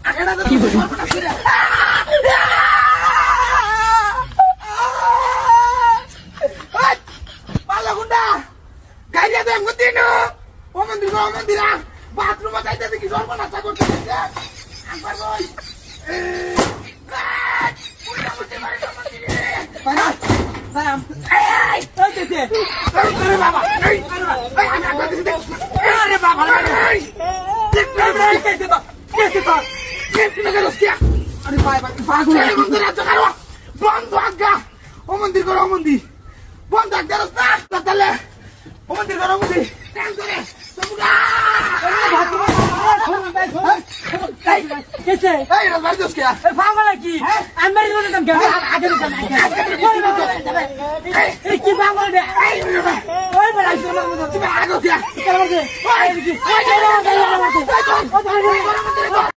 কি বলি পালাগুন্ডা গাইয়া দেন গতিন ও মন্দিরা বাথরুমে যাইতে দেখি সর্বনাশা করতে গেছে আমার বই বন্ধ আজ্ঞা ও মন্দির করো মন্দির বন্ধ আজ্ঞা রাস্তা তাহলে ও মন্দির করো মন্দির কি